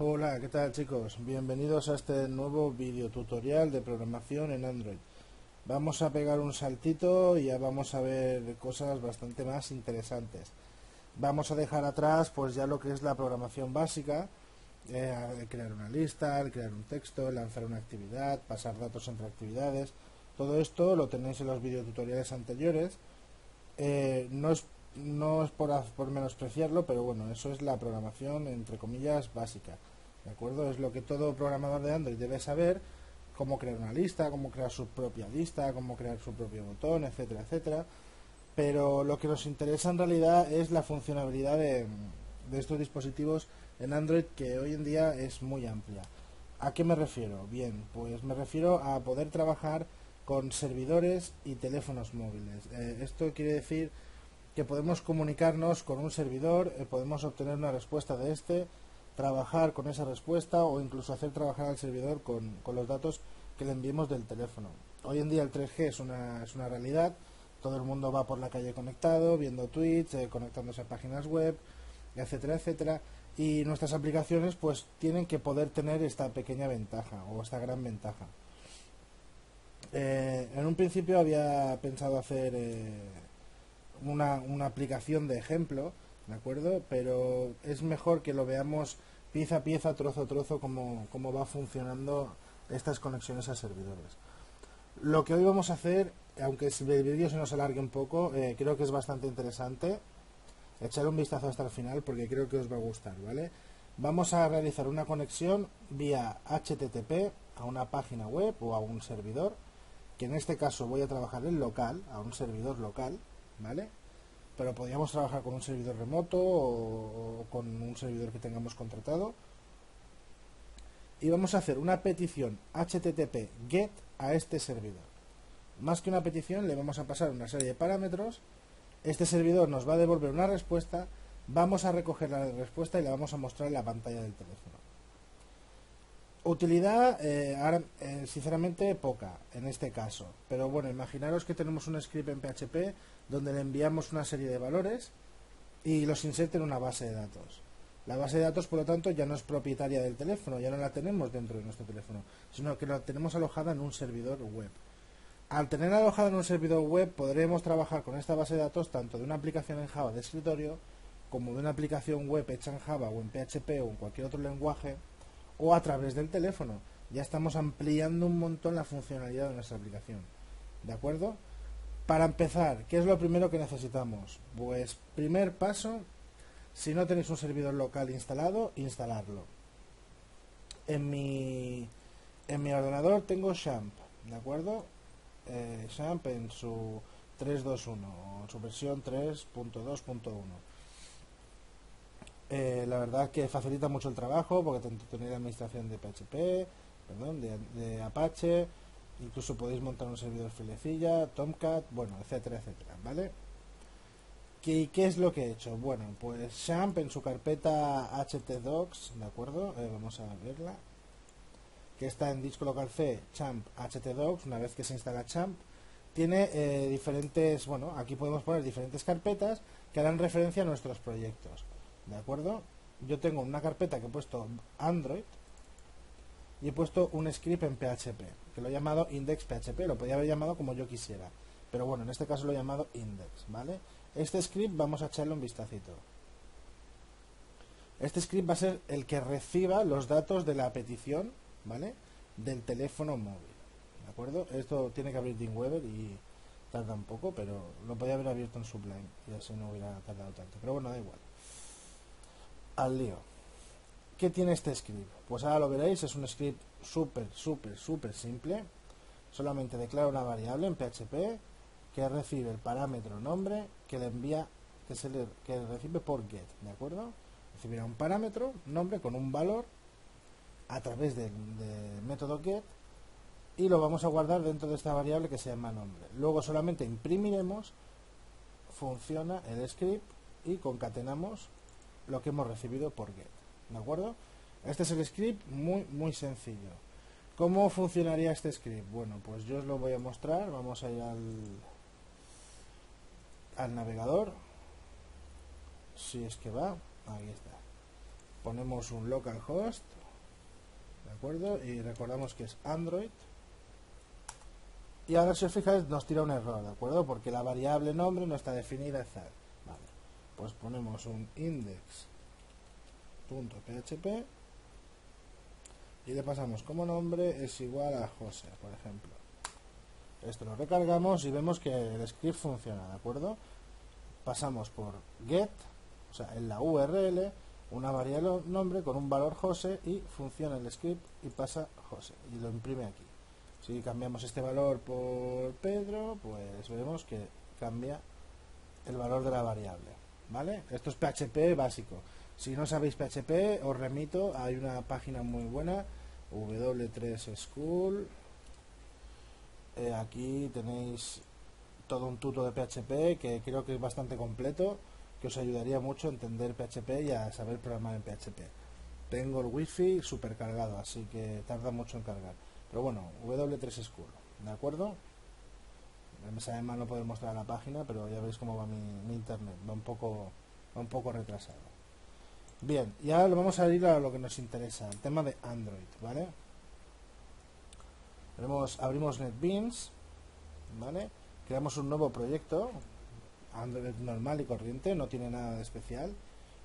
Hola, ¿qué tal chicos? Bienvenidos a este nuevo video tutorial de programación en Android. Vamos a pegar un saltito y ya vamos a ver cosas bastante más interesantes. Vamos a dejar atrás pues ya lo que es la programación básica, crear una lista, crear un texto, lanzar una actividad, pasar datos entre actividades. Todo esto lo tenéis en los videotutoriales anteriores. No es por menospreciarlo, pero bueno, eso es la programación entre comillas básica. ¿De acuerdo? Es lo que todo programador de Android debe saber: cómo crear una lista, cómo crear su propia lista, cómo crear su propio botón, etcétera, etcétera. Pero lo que nos interesa en realidad es la funcionalidad de estos dispositivos en Android, que hoy en día es muy amplia. ¿A qué me refiero? Bien, pues me refiero a poder trabajar con servidores y teléfonos móviles. Esto quiere decir que podemos comunicarnos con un servidor, podemos obtener una respuesta de este, trabajar con esa respuesta o incluso hacer trabajar al servidor con los datos que le enviemos del teléfono. Hoy en día el 3G es una realidad. Todo el mundo va por la calle conectado, viendo tweets, conectándose a páginas web, etcétera, etcétera. Y nuestras aplicaciones pues tienen que poder tener esta pequeña ventaja o esta gran ventaja. En un principio había pensado hacer una aplicación de ejemplo, ¿de acuerdo? Pero es mejor que lo veamos pieza a pieza, trozo a trozo, cómo va funcionando estas conexiones a servidores. Lo que hoy vamos a hacer, aunque el vídeo se nos alargue un poco, creo que es bastante interesante. Echar un vistazo hasta el final porque creo que os va a gustar, ¿vale? Vamos a realizar una conexión vía HTTP a una página web o a un servidor, que en este caso voy a trabajar en local, a un servidor local, ¿vale? Pero podríamos trabajar con un servidor remoto o con un servidor que tengamos contratado. Y vamos a hacer una petición HTTP GET a este servidor. Más que una petición, le vamos a pasar una serie de parámetros. Este servidor nos va a devolver una respuesta. Vamos a recoger la respuesta y la vamos a mostrar en la pantalla del teléfono. Utilidad, sinceramente poca en este caso, pero bueno, imaginaros que tenemos un script en PHP donde le enviamos una serie de valores y los inserte en una base de datos. La base de datos, por lo tanto, ya no es propietaria del teléfono, ya no la tenemos dentro de nuestro teléfono, sino que la tenemos alojada en un servidor web. Al tener alojada en un servidor web, podremos trabajar con esta base de datos tanto de una aplicación en Java de escritorio como de una aplicación web hecha en Java o en PHP o en cualquier otro lenguaje, o a través del teléfono. Ya estamos ampliando un montón la funcionalidad de nuestra aplicación. ¿De acuerdo? Para empezar, ¿qué es lo primero que necesitamos? Pues primer paso, si no tenéis un servidor local instalado, instalarlo. En mi ordenador tengo XAMPP, ¿de acuerdo? XAMPP en su 3.2.1 o en su versión 3.2.1. La verdad que facilita mucho el trabajo porque tenéis la administración de PHP, perdón, de Apache, incluso podéis montar un servidor filecilla, Tomcat, bueno, etcétera, etcétera, ¿vale? ¿Qué es lo que he hecho? Bueno, pues XAMPP en su carpeta htdocs, ¿de acuerdo? Vamos a verla, que está en disco local C, XAMPP htdocs. Una vez que se instala XAMPP, tiene diferentes, bueno, aquí podemos poner diferentes carpetas que harán referencia a nuestros proyectos. ¿De acuerdo? Yo tengo una carpeta que he puesto Android y he puesto un script en PHP, que lo he llamado index.php, lo podía haber llamado como yo quisiera, pero bueno, en este caso lo he llamado index, ¿vale? Este script vamos a echarle un vistacito. Este script va a ser el que reciba los datos de la petición, ¿vale? Del teléfono móvil, ¿de acuerdo? Esto tiene que abrir Dreamweaver y tarda un poco, pero lo podía haber abierto en Sublime y así no hubiera tardado tanto, pero bueno, da igual. Al lío. ¿Qué tiene este script? Pues ahora lo veréis, es un script súper simple. Solamente declara una variable en PHP que recibe el parámetro nombre que le envía, que recibe por get, ¿de acuerdo? Recibirá un parámetro nombre con un valor a través del método get y lo vamos a guardar dentro de esta variable que se llama nombre. Luego solamente imprimiremos, funciona el script y concatenamos lo que hemos recibido por get, ¿de acuerdo? Este es el script muy sencillo. ¿Cómo funcionaría este script? Bueno, pues yo os lo voy a mostrar. Vamos a ir al, navegador, si es que va, aquí está. ponemos un localhost, ¿de acuerdo? Y recordamos que es Android. Y ahora si os fijáis nos tira un error, ¿de acuerdo? Porque la variable nombre no está definida, etc. Vale, pues ponemos un index.php y le pasamos como nombre es igual a José, por ejemplo. Esto lo recargamos y vemos que el script funciona, ¿de acuerdo? Pasamos por get, o sea, en la URL, una variable nombre con un valor José y funciona el script y pasa José y lo imprime aquí. Si cambiamos este valor por Pedro, pues veremos que cambia el valor de la variable, ¿vale? Esto es PHP básico. Si no sabéis PHP, os remito, hay una página muy buena, W3 School. Aquí tenéis todo un tuto de PHP que creo que es bastante completo, que os ayudaría mucho a entender PHP y a saber programar en PHP. Tengo el wifi super cargado, así que tarda mucho en cargar. Pero bueno, W3 School, ¿de acuerdo? Me sabe mal no poder mostrar la página, pero ya veis cómo va mi internet, va un poco retrasado. Bien, y ahora vamos a ir a lo que nos interesa, el tema de Android, ¿vale? Abrimos NetBeans, ¿vale? Creamos un nuevo proyecto, Android normal y corriente, no tiene nada de especial.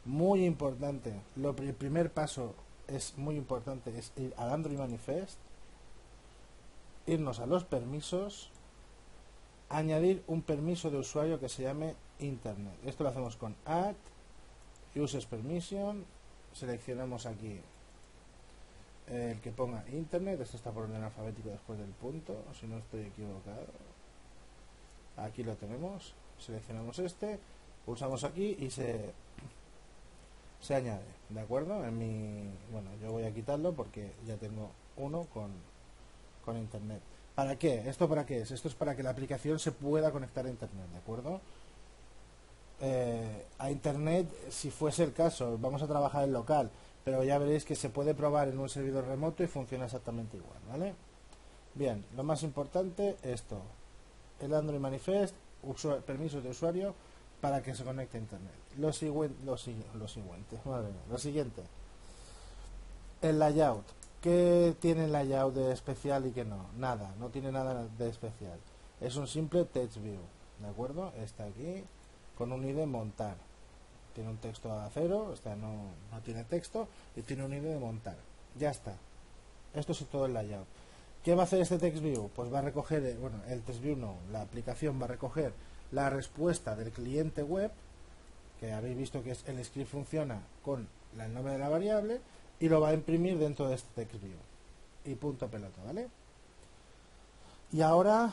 Muy importante, el primer paso es muy importante, es ir al Android Manifest, irnos a los permisos, añadir un permiso de usuario que se llame Internet. Esto lo hacemos con Add, Users Permission, seleccionamos aquí el que ponga Internet, esto está por orden alfabético después del punto, si no estoy equivocado. Aquí lo tenemos, seleccionamos este, pulsamos aquí y se añade, ¿de acuerdo? Bueno, yo voy a quitarlo porque ya tengo uno con Internet. ¿Para qué? ¿Esto para qué es? Esto es para que la aplicación se pueda conectar a Internet, ¿de acuerdo? A Internet, si fuese el caso, vamos a trabajar en local, pero ya veréis que se puede probar en un servidor remoto y funciona exactamente igual, ¿vale? Bien, lo más importante, esto, el Android Manifest, permisos de usuario para que se conecte a Internet. Lo siguiente, el layout. ¿Qué tiene el layout de especial y qué no? Nada, no tiene nada de especial. Es un simple text view, ¿de acuerdo? Está aquí con un ID montar. Tiene un texto a 0, esta no tiene texto y tiene un ID de montar. Ya está. Esto es todo el layout. ¿Qué va a hacer este text view? Pues va a recoger, bueno, el text view no, la aplicación va a recoger la respuesta del cliente web, que habéis visto que el script funciona con el nombre de la variable, y lo va a imprimir dentro de este text view. Y punto pelota, ¿vale? Y ahora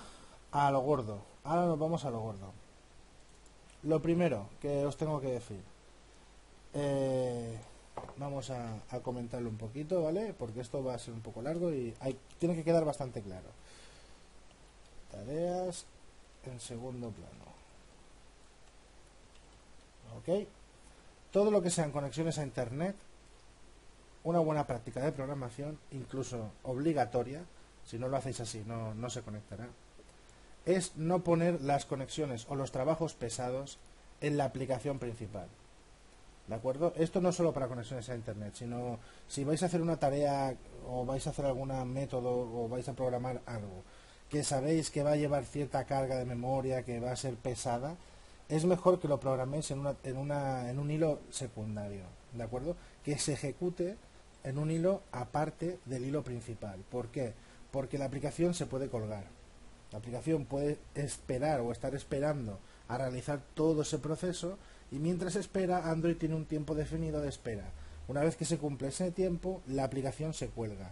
a lo gordo. Ahora nos vamos a lo gordo. Lo primero que os tengo que decir. Vamos a comentarlo un poquito, ¿vale? Porque esto va a ser un poco largo y tiene que quedar bastante claro. Tareas en segundo plano. ¿Ok? Todo lo que sean conexiones a Internet, una buena práctica de programación, incluso obligatoria, si no lo hacéis así no se conectará, es no poner las conexiones o los trabajos pesados en la aplicación principal. ¿De acuerdo? Esto no solo para conexiones a Internet, sino si vais a hacer una tarea o vais a hacer algún método o vais a programar algo que sabéis que va a llevar cierta carga de memoria, que va a ser pesada, es mejor que lo programéis en un hilo secundario, ¿de acuerdo? Que se ejecute en un hilo aparte del hilo principal. ¿Por qué? Porque la aplicación se puede colgar. La aplicación puede esperar o estar esperando a realizar todo ese proceso y mientras espera, Android tiene un tiempo definido de espera. Una vez que se cumple ese tiempo, la aplicación se cuelga.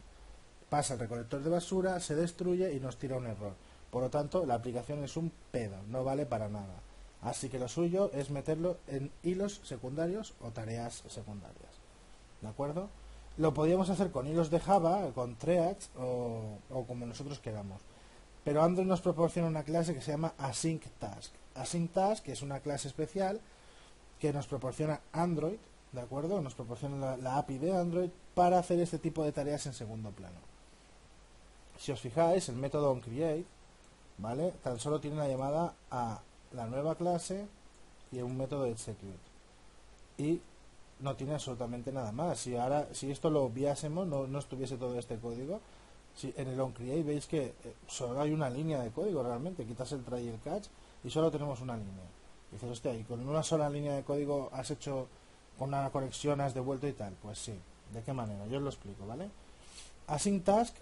Pasa al recolector de basura, se destruye y nos tira un error. Por lo tanto, la aplicación es un pedo, no vale para nada. Así que lo suyo es meterlo en hilos secundarios o tareas secundarias. ¿De acuerdo? Lo podríamos hacer con hilos de Java, con threads o como nosotros queramos. Pero Android nos proporciona una clase que se llama Async Task. Async Task es una clase especial que nos proporciona Android, ¿de acuerdo? Nos proporciona la API de Android para hacer este tipo de tareas en segundo plano. Si os fijáis, el método onCreate, ¿vale? Tan solo tiene una llamada a la nueva clase y un método execute. Y no tiene absolutamente nada más. Si esto lo obviásemos, no estuviese todo este código. Si en el onCreate veis que solo hay una línea de código realmente, quitas el try y el catch y solo tenemos una línea. Y dices, hostia, y con una sola línea de código has hecho, con una conexión has devuelto y tal. Pues sí, ¿de qué manera? Yo os lo explico, ¿vale? Async task,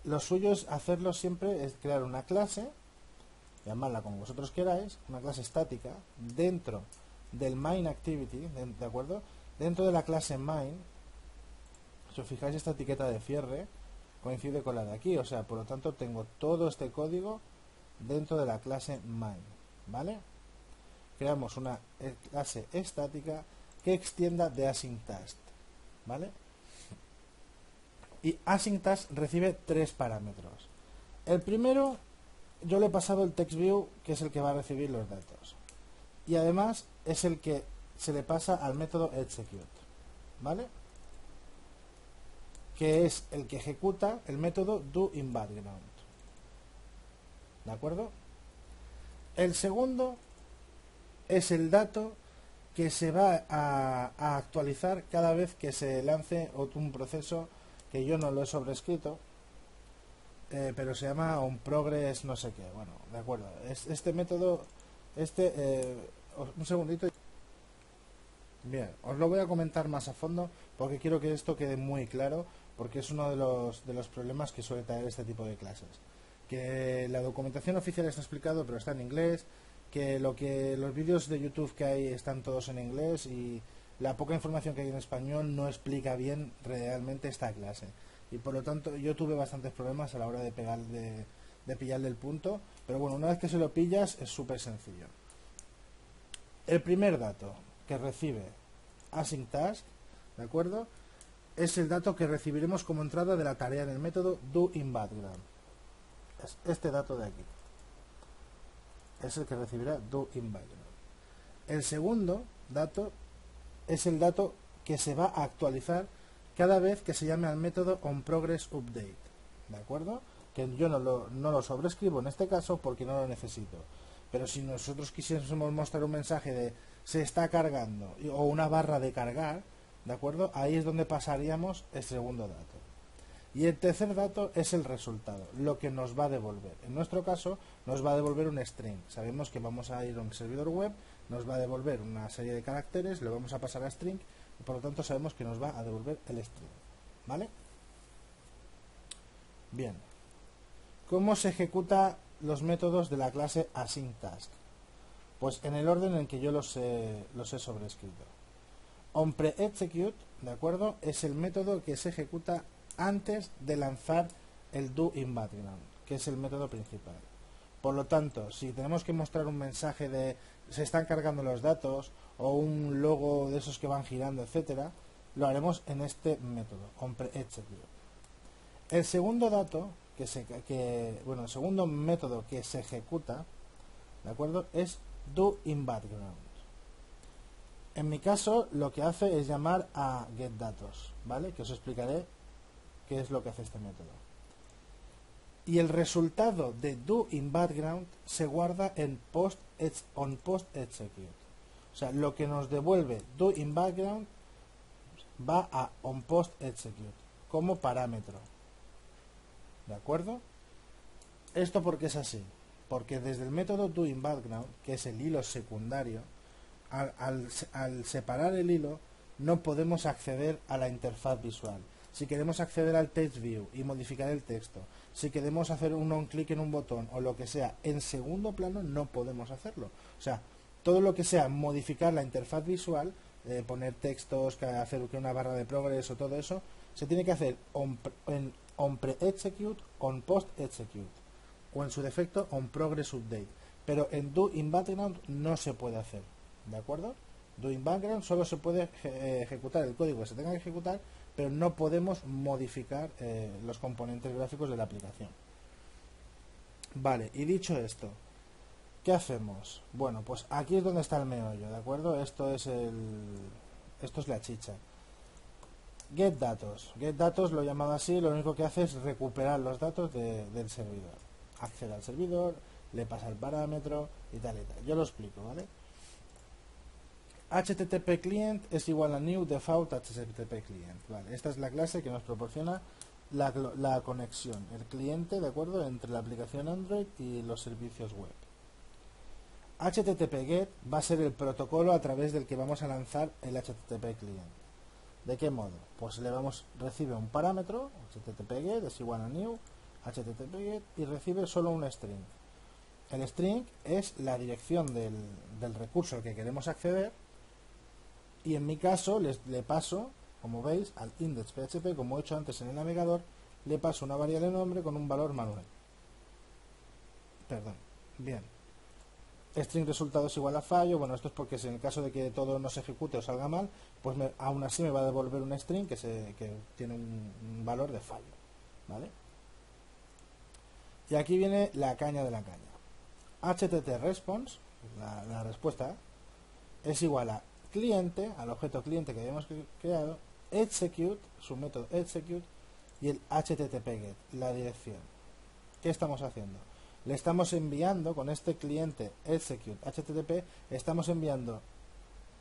lo suyo es hacerlo siempre, es crear una clase, llamarla como vosotros queráis, una clase estática, dentro del main activity, ¿de acuerdo? Dentro de la clase main, si os fijáis, esta etiqueta de cierre coincide con la de aquí, o sea, por lo tanto tengo todo este código dentro de la clase main, ¿vale? Creamos una clase estática que extienda de async task, ¿vale? Y async task recibe 3 parámetros. El primero, yo le he pasado el text view, que es el que va a recibir los datos, y además es el que se le pasa al método execute, ¿vale? Que es el que ejecuta el método doInBackground, ¿de acuerdo? El segundo es el dato que se va a actualizar cada vez que se lance un proceso que yo no lo he sobrescrito, pero se llama onProgress no sé qué. Bueno, de acuerdo, este método, un segundito. Bien, os lo voy a comentar más a fondo porque quiero que esto quede muy claro, porque es uno de los problemas que suele traer este tipo de clases. Que la documentación oficial está explicado, pero está en inglés, que los vídeos de YouTube que hay están todos en inglés y la poca información que hay en español no explica bien realmente esta clase. Y por lo tanto yo tuve bastantes problemas a la hora de pillarle el punto, pero bueno, una vez que se lo pillas es súper sencillo. El primer dato que recibe async task, ¿de acuerdo? Es el dato que recibiremos como entrada de la tarea en el método doInBackground. Es este dato de aquí. Es el que recibirá doInBackground. El segundo dato es el dato que se va a actualizar cada vez que se llame al método onProgressUpdate, ¿de acuerdo? Que yo no lo sobrescribo en este caso porque no lo necesito. Pero si nosotros quisiésemos mostrar un mensaje de se está cargando o una barra de cargar, ¿de acuerdo? Ahí es donde pasaríamos el segundo dato. Y el tercer dato es el resultado, lo que nos va a devolver. En nuestro caso nos va a devolver un string. Sabemos que vamos a ir a un servidor web, nos va a devolver una serie de caracteres, lo vamos a pasar a string y por lo tanto sabemos que nos va a devolver el string. ¿Vale? Bien. ¿Cómo se ejecuta los métodos de la clase async_task? Pues en el orden en que yo los he sobrescrito. onPreExecute, ¿de acuerdo? Es el método que se ejecuta antes de lanzar el doInBackground, que es el método principal. Por lo tanto, si tenemos que mostrar un mensaje de se están cargando los datos o un logo de esos que van girando, etcétera, lo haremos en este método, onPreExecute. El segundo dato el segundo método que se ejecuta, ¿de acuerdo? Es doInBackground. En mi caso, lo que hace es llamar a getDatos, ¿vale? Que os explicaré qué es lo que hace este método. Y el resultado de doInBackground se guarda en onPostExecute. O sea, lo que nos devuelve doInBackground va a onPostExecute como parámetro. ¿De acuerdo? ¿Esto por qué es así? Porque desde el método doInBackground, que es el hilo secundario, al separar el hilo no podemos acceder a la interfaz visual. Si queremos acceder al text view y modificar el texto, si queremos hacer un on-click en un botón o lo que sea, en segundo plano no podemos hacerlo. O sea, todo lo que sea modificar la interfaz visual, poner textos, hacer una barra de progress o todo eso, se tiene que hacer en onPreExecute, onPostExecute o en su defecto onProgressUpdate. Pero en doInBackground no se puede hacer. ¿De acuerdo? doInBackground solo se puede ejecutar el código que se tenga que ejecutar, pero no podemos modificar los componentes gráficos de la aplicación. Vale, y dicho esto, ¿qué hacemos? Bueno, pues aquí es donde está el meollo, ¿de acuerdo? Esto es la chicha. GetDatos. GetDatos, lo he llamado así, lo único que hace es recuperar los datos del servidor. Accede al servidor, le pasa el parámetro y tal y tal. Yo lo explico, ¿vale? HTTP client es igual a new default HTTP client. Vale, esta es la clase que nos proporciona la conexión, el cliente, ¿de acuerdo?, entre la aplicación Android y los servicios web. HTTP GET va a ser el protocolo a través del que vamos a lanzar el HTTP client. ¿De qué modo? Pues recibe un parámetro, HTTP GET es igual a new HTTP GET, y recibe solo un string. El string es la dirección del recurso al que queremos acceder, y en mi caso le paso, como veis, al index.php, como he hecho antes en el navegador, le paso una variable nombre con un valor manual. Perdón. Bien. String resultado es igual a fallo. Bueno, esto es porque si en el caso de que todo no se ejecute o salga mal, pues aún así me va a devolver un string que tiene un valor de fallo. ¿Vale? Y aquí viene la caña de la caña. HTTP response, la respuesta, es igual a cliente, al objeto cliente que habíamos creado, execute, su método execute, y el HTTP get, la dirección. ¿Qué estamos haciendo? Le estamos enviando con este cliente execute HTTP, estamos enviando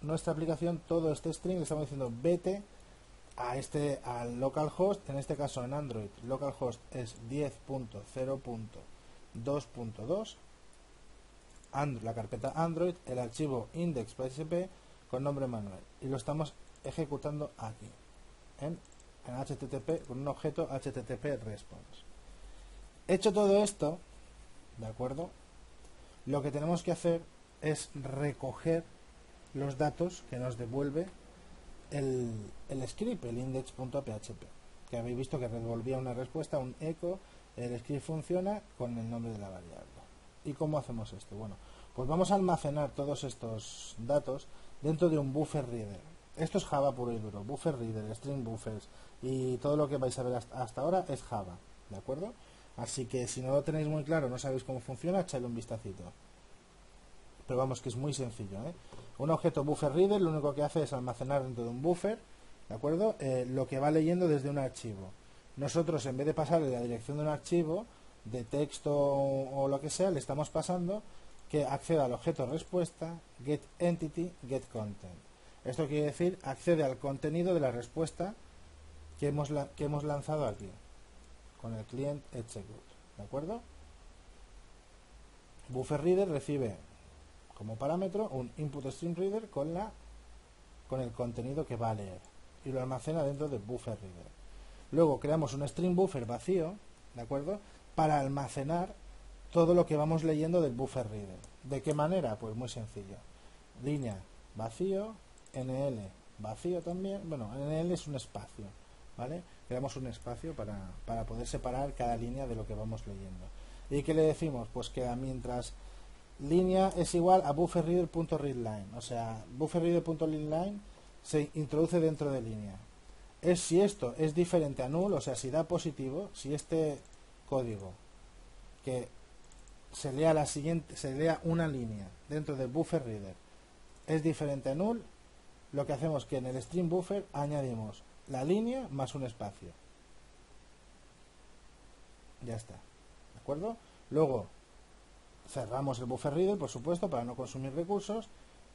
nuestra aplicación todo este string, le estamos diciendo vete al localhost, en este caso en Android localhost es 10.0.2.2, la carpeta Android, el archivo index.php con nombre manual, y lo estamos ejecutando aquí en HTTP con un objeto HTTP response. Hecho todo esto, ¿de acuerdo?, lo que tenemos que hacer es recoger los datos que nos devuelve el script, el index.php, que habéis visto que devolvía una respuesta, un echo. El script funciona con el nombre de la variable. ¿Y cómo hacemos esto? Bueno, pues vamos a almacenar todos estos datos dentro de un buffer reader. Esto es Java puro y duro, buffer reader, string buffers, y todo lo que vais a ver hasta ahora es Java, ¿de acuerdo? Así que si no lo tenéis muy claro, no sabéis cómo funciona, echadle un vistacito. Pero vamos, que es muy sencillo, ¿eh? Un objeto buffer reader lo único que hace es almacenar dentro de un buffer, ¿de acuerdo?, lo que va leyendo desde un archivo. Nosotros, en vez de pasarle la dirección de un archivo de texto o lo que sea, le estamos pasando que acceda al objeto respuesta getEntity getContent. Esto quiere decir accede al contenido de la respuesta que hemos lanzado aquí con el client execute, ¿de acuerdo? Buffer reader recibe como parámetro un input string reader con el contenido que va a leer y lo almacena dentro de buffer reader. Luego creamos un string buffer vacío, ¿de acuerdo?, para almacenar todo lo que vamos leyendo del buffer reader. ¿De qué manera? Pues muy sencillo. Línea vacío, NL vacío también. Bueno, NL es un espacio, ¿vale? Creamos un espacio para poder separar cada línea de lo que vamos leyendo. ¿Y qué le decimos? Pues que mientras línea es igual a bufferreader.readline, o sea, bufferreader.readline se introduce dentro de línea. Si esto es diferente a null, o sea, si da positivo, si este código que se lea una línea dentro del buffer reader es diferente a null, lo que hacemos es que en el string buffer añadimos la línea más un espacio. Ya está, ¿de acuerdo? Luego cerramos el buffer reader, por supuesto, para no consumir recursos,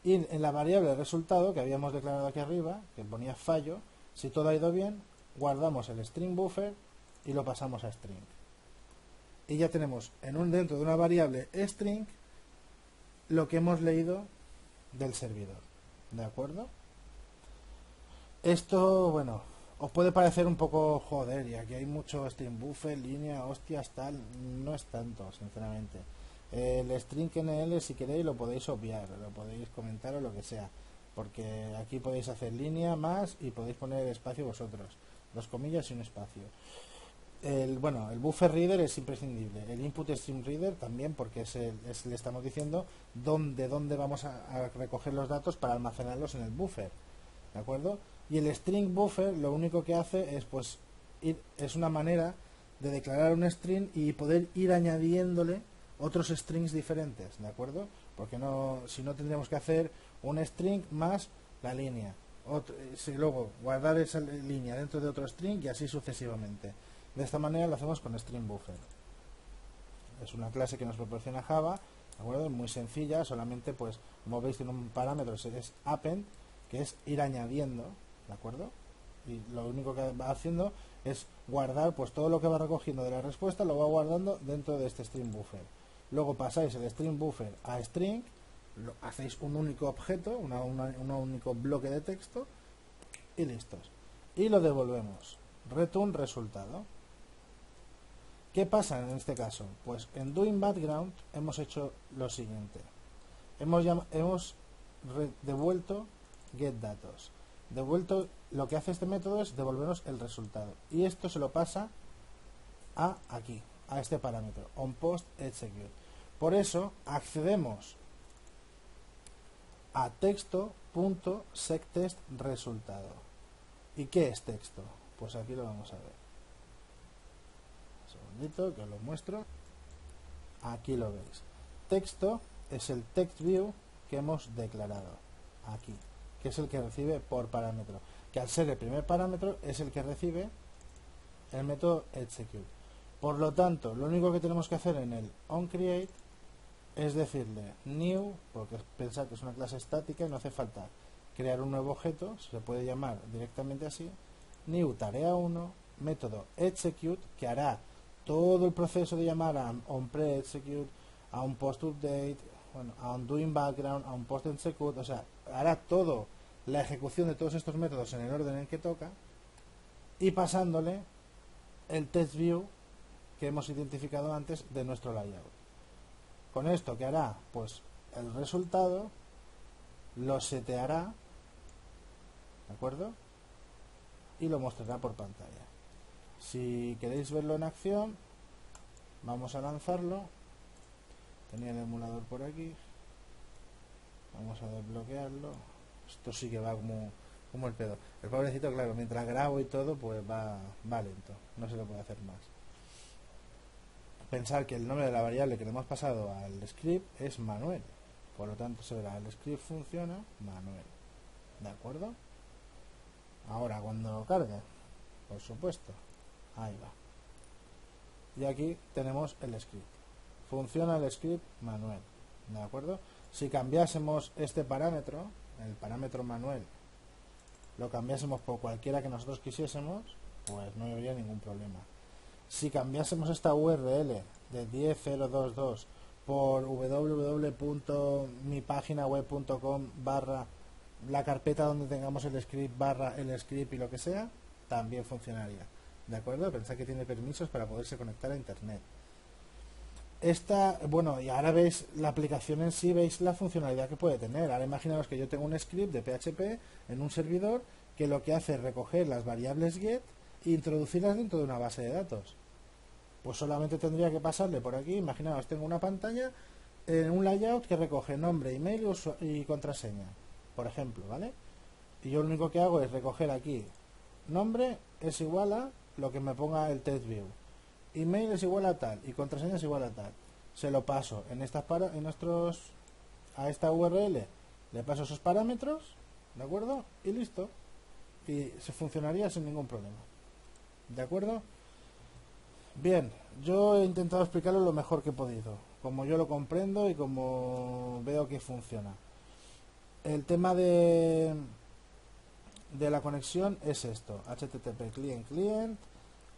y en la variable resultado que habíamos declarado aquí arriba, que ponía fallo, si todo ha ido bien, guardamos el string buffer y lo pasamos a string. Y ya tenemos dentro de una variable string lo que hemos leído del servidor, ¿de acuerdo? Esto, bueno, os puede parecer un poco joder, y aquí hay mucho string buffer, línea, hostias, tal. No es tanto, sinceramente. El string NL, si queréis, lo podéis obviar, lo podéis comentar o lo que sea, porque aquí podéis hacer línea más y podéis poner espacio vosotros, dos comillas y un espacio. El buffer reader es imprescindible, el input stream reader también, porque le estamos diciendo dónde vamos a recoger los datos para almacenarlos en el buffer, ¿de acuerdo? Y el string buffer lo único que hace es es una manera de declarar un string y poder ir añadiéndole otros strings diferentes, ¿de acuerdo? Porque si no tendríamos que hacer un string más la línea, luego guardar esa línea dentro de otro string y así sucesivamente. De esta manera lo hacemos con string buffer. Es una clase que nos proporciona Java ¿de acuerdo? Es muy sencilla, solamente pues como veis tiene un parámetro que es append, que es ir añadiendo, ¿de acuerdo? Y lo único que va haciendo es guardar pues todo lo que va recogiendo de la respuesta, lo va guardando dentro de este string buffer. Luego pasáis el string buffer a string, hacéis un único objeto, un único bloque de texto y listos. Y lo devolvemos. Return resultado. ¿Qué pasa en este caso? Pues en doing background hemos hecho lo siguiente. Hemos devuelto getDatos. Devuelto, lo que hace este método es devolvernos el resultado. Y esto se lo pasa a aquí, a este parámetro, onPostExecute. Por eso accedemos a texto.secTestResultado. ¿Y qué es texto? Pues aquí lo vamos a ver. Un segundito que os lo muestro. Aquí lo veis. Texto es el text view que hemos declarado aquí, que es el que recibe por parámetro, que al ser el primer parámetro es el que recibe el método execute. Por lo tanto, lo único que tenemos que hacer en el onCreate es decirle new, porque pensad que es una clase estática y no hace falta crear un nuevo objeto, se puede llamar directamente así, new tarea 1, método execute, que hará todo el proceso de llamar a onPreExecute, a onPostUpdate, bueno, a onDoing background, a onPostExecute, o sea, hará todo la ejecución de todos estos métodos en el orden en que toca y pasándole el test view que hemos identificado antes de nuestro layout. Con esto, ¿qué hará? Pues el resultado lo seteará, ¿de acuerdo? Y lo mostrará por pantalla. Si queréis verlo en acción, vamos a lanzarlo. Tenía el emulador por aquí. Vamos a desbloquearlo. Esto sí que va como el pedo. El pobrecito, claro, mientras grabo y todo, pues va lento. No se lo puede hacer más. Pensar que el nombre de la variable que le hemos pasado al script es Manuel. Por lo tanto, se verá el script funciona Manuel. ¿De acuerdo? Ahora, cuando lo cargue, por supuesto, ahí va. Y aquí tenemos el script. Funciona el script Manuel. ¿De acuerdo? Si cambiásemos este parámetro, el parámetro Manuel, lo cambiásemos por cualquiera que nosotros quisiésemos, pues no habría ningún problema. Si cambiásemos esta URL de 10.022 por www.mipaginaweb.com barra la carpeta donde tengamos el script barra el script y lo que sea, también funcionaría. ¿De acuerdo? Pensad que tiene permisos para poderse conectar a internet. Bueno, y ahora veis la aplicación en sí, veis la funcionalidad que puede tener. Ahora imaginaos que yo tengo un script de PHP en un servidor que lo que hace es recoger las variables get e introducirlas dentro de una base de datos. Pues solamente tendría que pasarle por aquí. Imaginaos, tengo una pantalla en un layout que recoge nombre, email y contraseña, por ejemplo, ¿vale? Y yo lo único que hago es recoger aquí nombre es igual a lo que me ponga el test view, email es igual a tal y contraseña es igual a tal. Se lo paso en a esta URL, le paso esos parámetros, ¿de acuerdo? Y listo. Y se funcionaría sin ningún problema. ¿De acuerdo? Bien, yo he intentado explicarlo lo mejor que he podido, como yo lo comprendo y como veo que funciona. El tema de la conexión es esto: HTTP client client,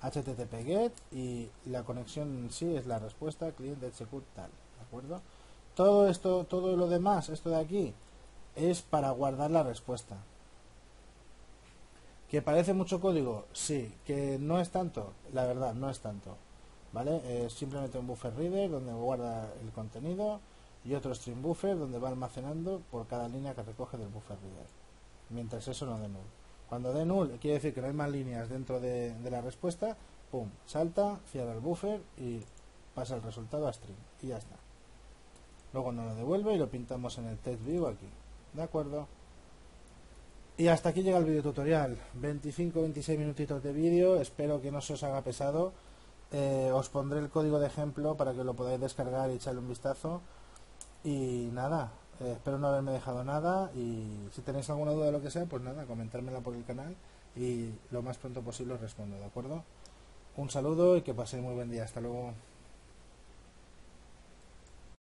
HTTP get, y la conexión en sí es la respuesta client execute tal, ¿de acuerdo? Todo esto, todo lo demás, esto de aquí, es para guardar la respuesta. ¿Que parece mucho código? Sí. ¿Que no es tanto? La verdad, no es tanto. ¿Vale? Es simplemente un buffer reader donde guarda el contenido y otro string buffer donde va almacenando por cada línea que recoge del buffer reader. Mientras eso no dé null. Cuando dé null quiere decir que no hay más líneas dentro de la respuesta. Pum, salta, cierra el buffer y pasa el resultado a string. Y ya está. Luego nos lo devuelve y lo pintamos en el test view aquí. ¿De acuerdo? Y hasta aquí llega el video tutorial. 25-26 minutitos de vídeo. Espero que no se os haga pesado. Os pondré el código de ejemplo para que lo podáis descargar y echarle un vistazo. Y nada, espero no haberme dejado nada. Y si tenéis alguna duda de lo que sea, pues nada, comentármela por el canal y lo más pronto posible os respondo, ¿de acuerdo? Un saludo y que paséis muy buen día. Hasta luego.